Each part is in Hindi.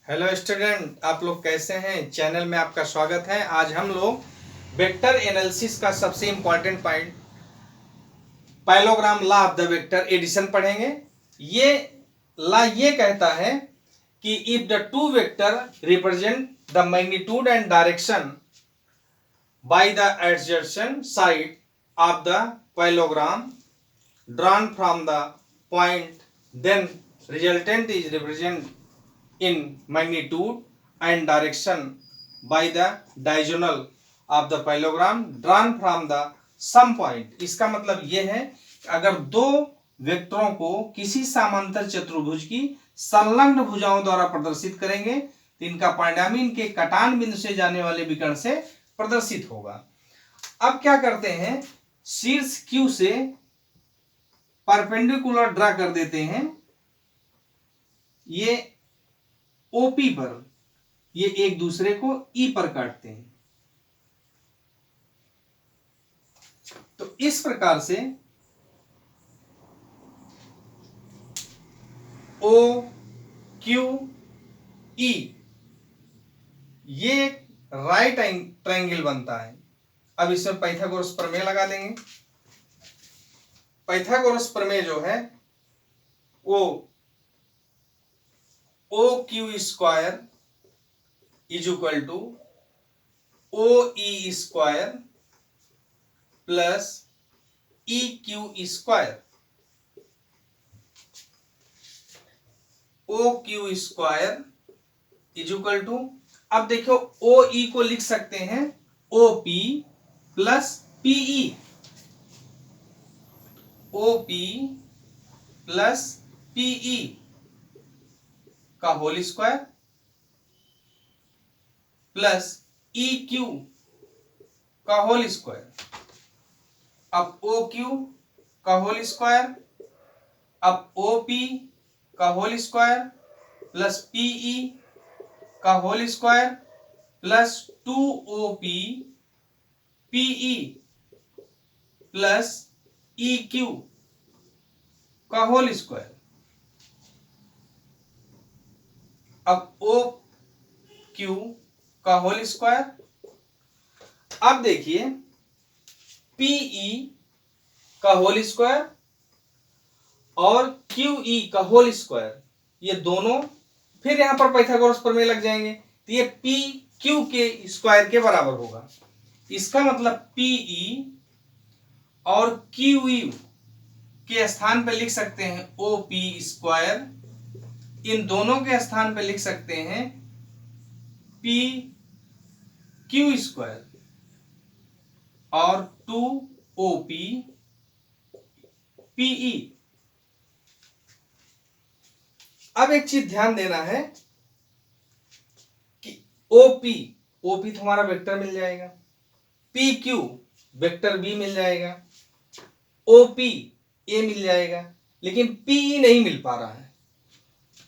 हेलो स्टूडेंट, आप लोग कैसे हैं। चैनल में आपका स्वागत है। आज हम लोग वेक्टर एनालिसिस का सबसे important point parallelogram law of the vector addition पढ़ेंगे। ये लॉ ये कहता है कि if the two vector represent the magnitude and direction by the adjacent side of the parallelogram drawn from the point, then resultant is represented in magnitude and direction by the diagonal of the parallelogram drawn from the sum point। इसका मतलब यह है कि अगर दो वेक्टरों को किसी समांतर चतुर्भुज की संलग्न भुजाओं द्वारा प्रदर्शित करेंगे तो इनका परिणाम इनके कटान बिंदु से जाने वाले विकर्ण से प्रदर्शित होगा। अब क्या करते हैं, शीर्ष Q से परपेंडिकुलर ड्रा कर देते हैं। ये ओपी पर, ये एक दूसरे को ई पर काटते हैं। तो इस प्रकार से ओ क्यू ई ये राइट ट्रायंगल बनता है। अब इसमें पाइथागोरस प्रमेय लगा देंगे। पाइथागोरस प्रमेय जो है वो O Q square is equal to O E square plus E Q square. O Q square is equal to, अब देखो ओ ई को लिख सकते हैं O P plus PE, OP plus PE का whole square plus E Q का होल स्क्वायर। अब ओ क्यू का होल स्क्वायर, अब ओ पी का होल स्क्वायर प्लस पीई का whole square plus 2OP PE plus E Q का होल स्क्वायर। अब ओ क्यू का होल स्क्वायर। अब देखिए पीई का होल स्क्वायर और क्यूई का होल स्क्वायर, ये दोनों फिर यहां पर पाइथागोरस प्रमेय लग जाएंगे तो ये पी क्यू के स्क्वायर के बराबर होगा। इसका मतलब पीई और क्यू के स्थान पर लिख सकते हैं ओ पी स्क्वायर, इन दोनों के स्थान पर लिख सकते हैं पी क्यू स्क्वायर और 2OP पीई। अब एक चीज ध्यान देना है कि ओपी तो हमारा वेक्टर मिल जाएगा, पी क्यू वेक्टर बी मिल जाएगा, ओपी ए मिल जाएगा, लेकिन पीई नहीं मिल पा रहा है।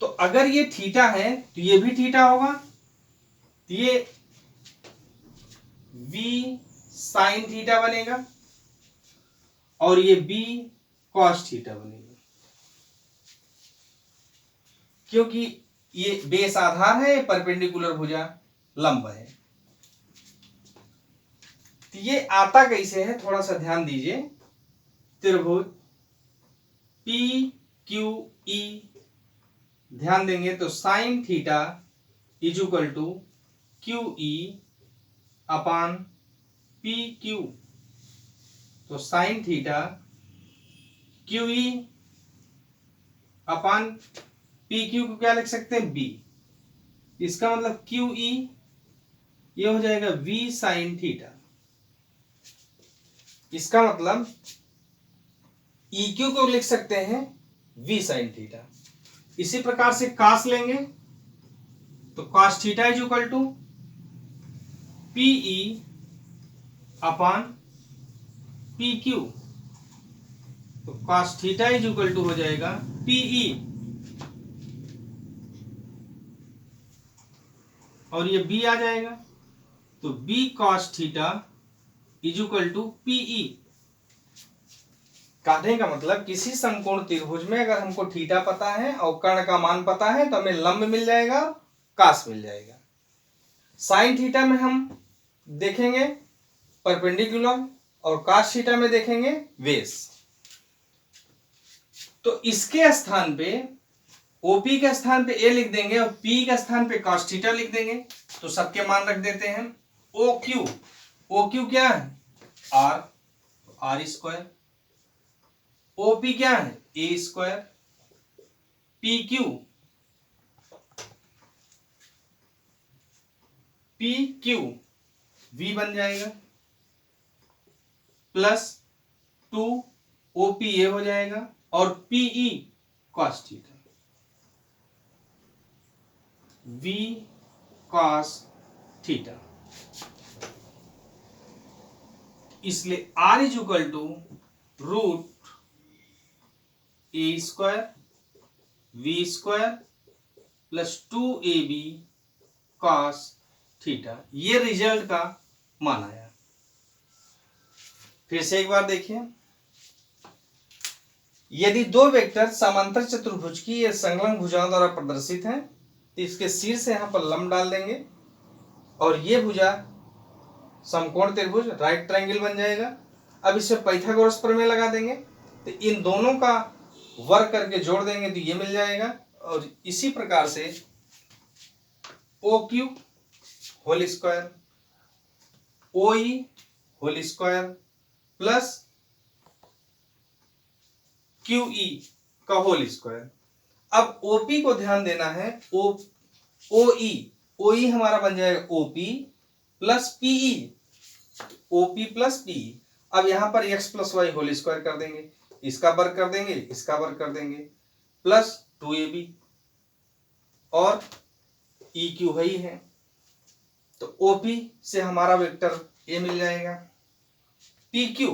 तो अगर ये थीटा है तो ये भी थीटा होगा, तो ये वी साइन थीटा बनेगा और ये बी कॉस थीटा बनेगा, क्योंकि ये बेस आधार है, परपेंडिकुलर भुजा लंब है। तो ये आता कैसे है, थोड़ा सा ध्यान दीजिए। त्रिभुज पी क्यू ई ध्यान देंगे तो sine theta is equal to Q E upon P Q, तो sine theta Q E upon P Q को क्या लिख सकते हैं बी। इसका मतलब क्यू ई ये हो जाएगा वी साइन थीटा। इसका मतलब ई क्यू को लिख सकते हैं वी साइन थीटा। इसी प्रकार से कास लेंगे तो cos theta is equal to PE upon P Q, तो cos theta is equal to हो जाएगा पीई और ये बी आ जाएगा, तो B cos theta is equal to PE. कहने का मतलब किसी समकोण त्रिभुज में अगर हमको थीटा पता है और कर्ण का मान पता है तो हमें लंब मिल जाएगा, कास मिल जाएगा। साइन थीटा में हम देखेंगे परपेंडिकुलर और कास थीटा में देखेंगे बेस। तो इसके स्थान पे ओपी के स्थान पे ए लिख देंगे और पी के स्थान पे कॉस थीटा लिख देंगे। तो सबके मान रख देते हैं। ओ क्यू क्या है आर स्क्वायर, ओपी क्या है A square, P Q V बन जाएगा प्लस 2 ओपी ए हो जाएगा और PE cos theta V cos theta. इसलिए R is equal to root A square V square plus 2ab cos theta. ये रिजल्ट का मान आया। फिर से एक बार देखिए, यदि दो वेक्टर समांतर चतुर्भुज की ये संलग्न भुजाओं द्वारा प्रदर्शित हैं तो इसके शीर्ष यहां पर लंब डाल देंगे और ये भुजा समकोण त्रिभुज राइट ट्रायंगल बन जाएगा। अब इसे पाइथागोरस प्रमेय लगा देंगे तो इन दोनों का वर्ग करके जोड़ देंगे तो ये मिल जाएगा। और इसी प्रकार से O Q whole square O E whole square plus Q E का होल स्क्वायर। अब ओपी को ध्यान देना है, ओ ई हमारा बन जाएगा OP plus PE, OP plus PE. अब यहां पर X plus Y whole square कर देंगे, इसका वर्ग कर देंगे, इसका वर्ग कर देंगे प्लस 2ab और ई क्यू वही है। तो ओपी से हमारा वेक्टर ए मिल जाएगा, पी क्यू।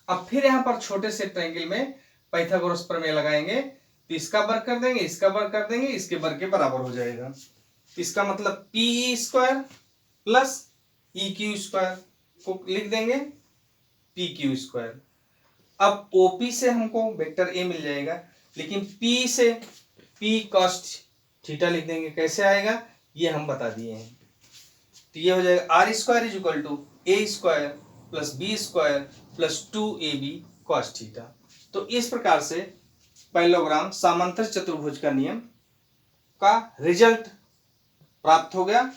अब फिर यहां पर छोटे से ट्रायंगल में पाइथागोरस प्रमेय लगाएंगे तो इसका वर्ग कर देंगे, इसका वर्ग कर देंगे, इसके वर्ग के बराबर हो जाएगा। इसका मतलब P square plus E Q square को लिख देंगे पी क्यू स्क्वायर। अब ओपी से हमको वेक्टर ए मिल जाएगा, लेकिन पी से पी कॉस थीटा लिख देंगे। कैसे आएगा ये हम बता दिए हैं। तो ये हो जाएगा R square is equal to A square plus B square plus 2ab cos theta. तो इस प्रकार से पैरेललोग्राम समांतर चतुर्भुज का नियम का रिजल्ट प्राप्त हो गया,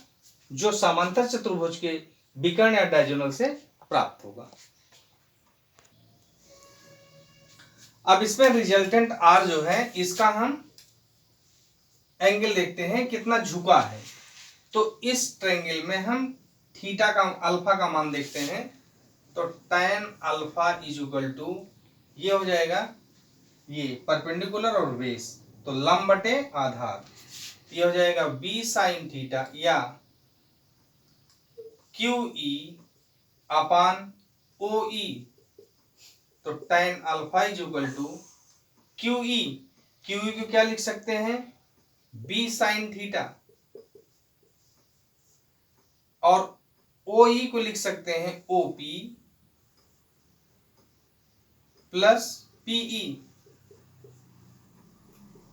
जो समांतर चतुर्भुज के विकर्ण या डायगोनल से प्राप्त होगा। अब इसमें रिजल्टेंट आर जो है इसका हम एंगल देखते हैं कितना झुका है। तो इस ट्रायंगल में हम थीटा का अल्फा का मान देखते हैं। तो tan alpha is equal to ये हो जाएगा ये परपेंडिकुलर और बेस, तो लंब बटे आधार, ये हो जाएगा b sin थीटा या QE अपान OE। तो tan alpha is equal to QE को क्या लिख सकते हैं b sin थीटा और OE को लिख सकते हैं OP प्लस PE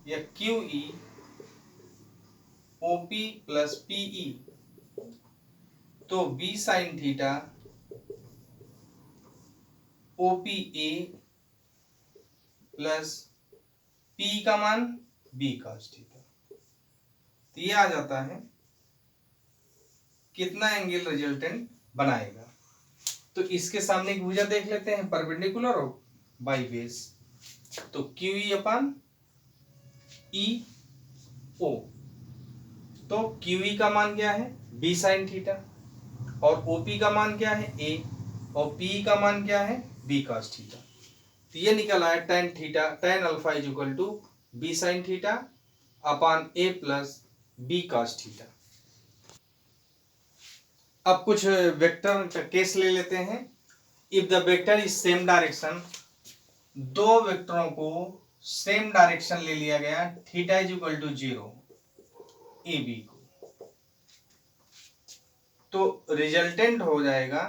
या QE OP प्लस PE। तो b sin theta OPA plus P का मान b cos थीटा। तो ये आ जाता है कितना एंगल रिजल्टेंट बनाएगा। तो इसके सामने एक भुजा देख लेते हैं परपेंडिकुलर और बाई बेस। तो QE अपान EO। तो QE का मान क्या है b sin थीटा और OP का मान क्या है A और PE का मान क्या है b cos थीटा। तो ये निकल आया tan alpha is equal to b sin theta upon A plus b cos theta. अब कुछ वेक्टर का केस ले लेते हैं। If the vector is same direction, दो वेक्टरों को सेम डायरेक्शन ले लिया गया, theta is equal to 0 AB को, तो रिजल्टेंट हो जाएगा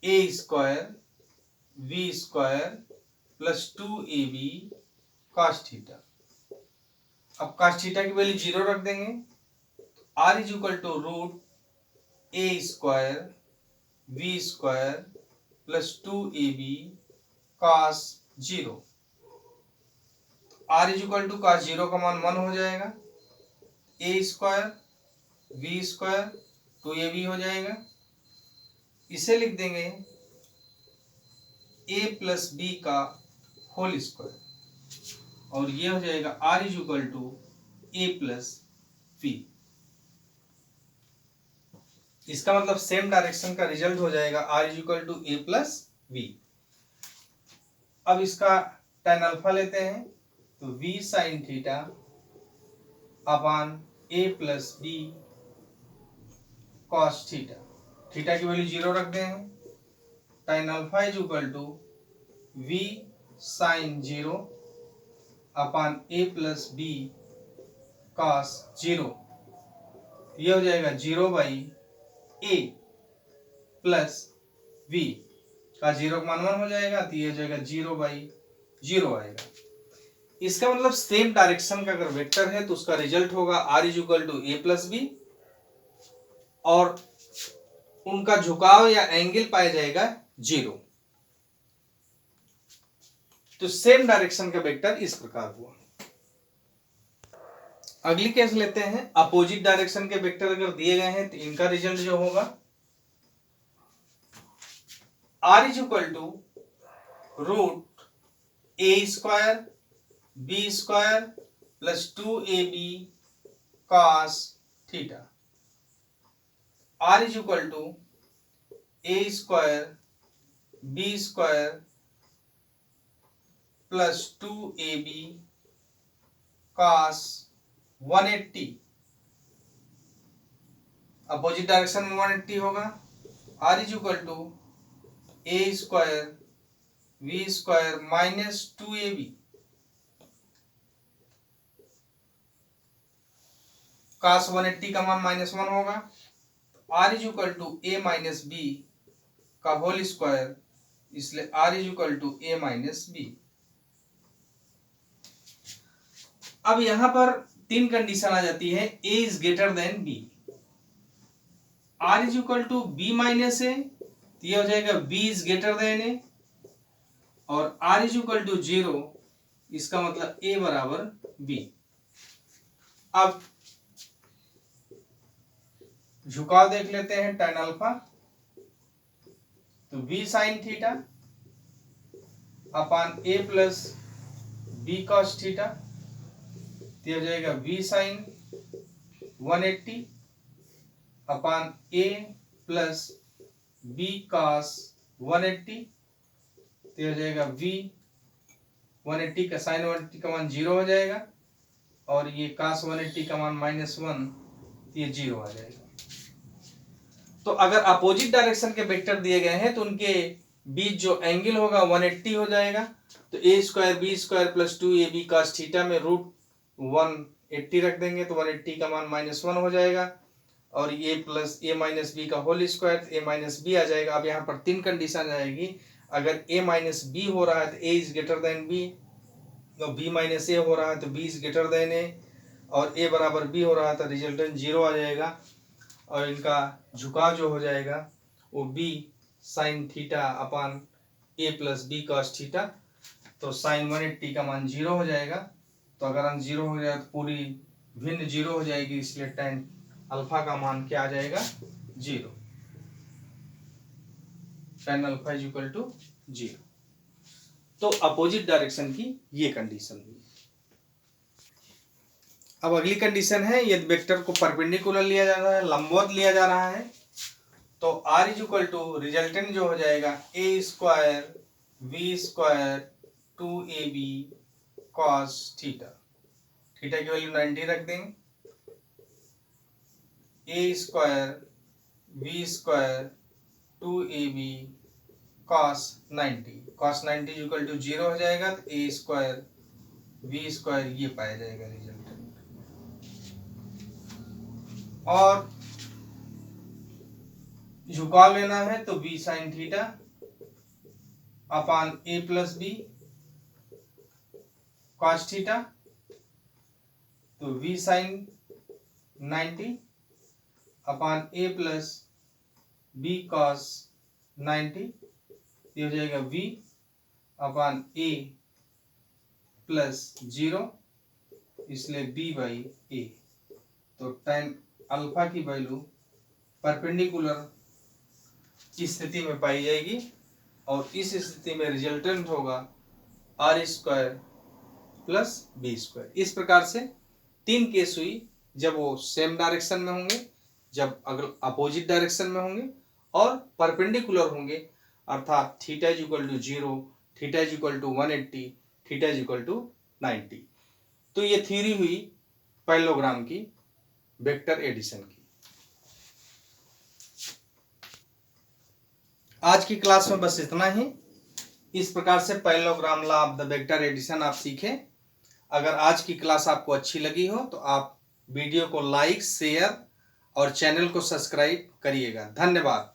A square V square plus 2ab cos theta. अब cos थीटा की वैल्यू 0 रख देंगे, r is equal to root A square V square plus 2ab cos 0। r is equal to cos 0 का मान 1 हो जाएगा, A square V square 2ab हो जाएगा। इसे लिख देंगे a प्लस बी का होल स्क्वायर और ये हो जाएगा r is equal to A plus B. इसका मतलब सेम डायरेक्शन का रिजल्ट हो जाएगा r is equal to A plus B. अब इसका tan अल्फा लेते हैं तो v sine theta upon A plus B cos theta, theta की वैल्यू 0 रख दें, tan alpha is equal to v sine 0 upon A plus B cos 0। ये हो जाएगा 0 बाई ए प्लस v का 0 का मान 1 हो जाएगा, तो ये हो जाएगा 0 बाई 0 आएगा। इसका मतलब सेम डायरेक्शन का अगर वेक्टर है तो उसका रिजल्ट होगा r is equal to A plus B और उनका झुकाव या एंगल पाया जाएगा 0। तो सेम डायरेक्शन का वेक्टर इस प्रकार हुआ। अगली केस लेते हैं, अपोजिट डायरेक्शन के वेक्टर अगर दिए गए हैं तो इनका रिजल्ट जो होगा r is equal to root A square B square plus 2ab cos theta, r is equal to A square B square plus 2ab cos 180। Opposite direction में 180 होगा, r is equal to A square V square minus 2ab cos 180 का मान -1 होगा, r is equal to A minus B का होल स्क्वायर, इसलिए r is equal to A minus B. अब यहां पर तीन कंडीशन आ जाती है, a is greater than b, r is equal to b minus A, तो ये हो जाएगा b is greater than A, और r इज इक्वल टू 0, इसका मतलब a बराबर b। अब झुकाव देख लेते हैं tan अल्फा, तो v sine theta upon a plus B cos theta, तो हो जाएगा v sine 180 upon a plus B cos 180, तो हो जाएगा v 180 का साइन 180 का मान 0 हो जाएगा और ये cos 180 का मान -1, ये 0 आ जाएगा। तो अगर अपोजिट डायरेक्शन के वेक्टर दिए गए हैं तो उनके बीच जो एंगल होगा 180 हो जाएगा, तो A square B square plus 2ab cos theta में रूट 180 रख देंगे तो 180 का मान -1 हो जाएगा और ये प्लस ए माइनस बी का होल स्क्वायर, ए माइनस बी आ जाएगा। अब यहाँ पर तीन कंडीशन आएगी, अगर ए माइनस बी हो रहा है तो ए इज ग्रेटर देन बी, तो बी माइनस ए हो रहा है तो B is greater than A, और ए बराबर बी हो रहा है तो रिजल्टेंट 0 आ जाएगा और इनका झुकाव जो हो जाएगा वो b sine theta upon a plus B cos theta, तो साइन 180 का मान 0 हो जाएगा। तो अगर हम 0 हो जाए तो पूरी भिन्न 0 हो जाएगी, इसलिए tan अल्फा का मान क्या आ जाएगा 0, tan alpha is equal to 0। तो अपोजिट डायरेक्शन की ये कंडीशन हुई। अब अगली कंडीशन है, यदि वेक्टर को परपेंडिकुलर लिया जा रहा है, लंबवत लिया जा रहा है, तो r is equal to resultant जो हो जाएगा A square V square 2ab cos theta, theta की वैल्यू 90 रख देंगे, A square V square 2ab cos 90, cos 90 equal to 0 हो जाएगा, तो ए स्क्वायर वी स्क्वायर ये पाया जाएगा रिजल्टेंट। और झुकाव लेना है तो b साइन थीटा अपान ए प्लस बी कॉस थीटा, तो v sin 90 upon a plus b cos 90, ये हो जाएगा v अपॉन a प्लस 0, इसलिए b बाई a। तो tan अल्फा की वैल्यू परपेंडिकुलर स्थिति में पाई जाएगी और इस स्थिति में रिजल्टेंट होगा r square plus B square. इस प्रकार से 3 केस हुई, जब वो सेम डायरेक्शन में होंगे, जब अगर अपोजिट डायरेक्शन में होंगे और परपेंडिकुलर होंगे, अर्थात theta is equal to 0, theta is equal to 180, theta is equal to 90। तो ये थ्योरी हुई पैरेललोग्राम की, वेक्टर एडिशन की। आज की क्लास में बस इतना ही। इस प्रकार से parallelogram law of the vector addition आप सीखें। अगर आज की क्लास आपको अच्छी लगी हो तो आप वीडियो को लाइक, शेयर और चैनल को सब्सक्राइब करिएगा। धन्यवाद।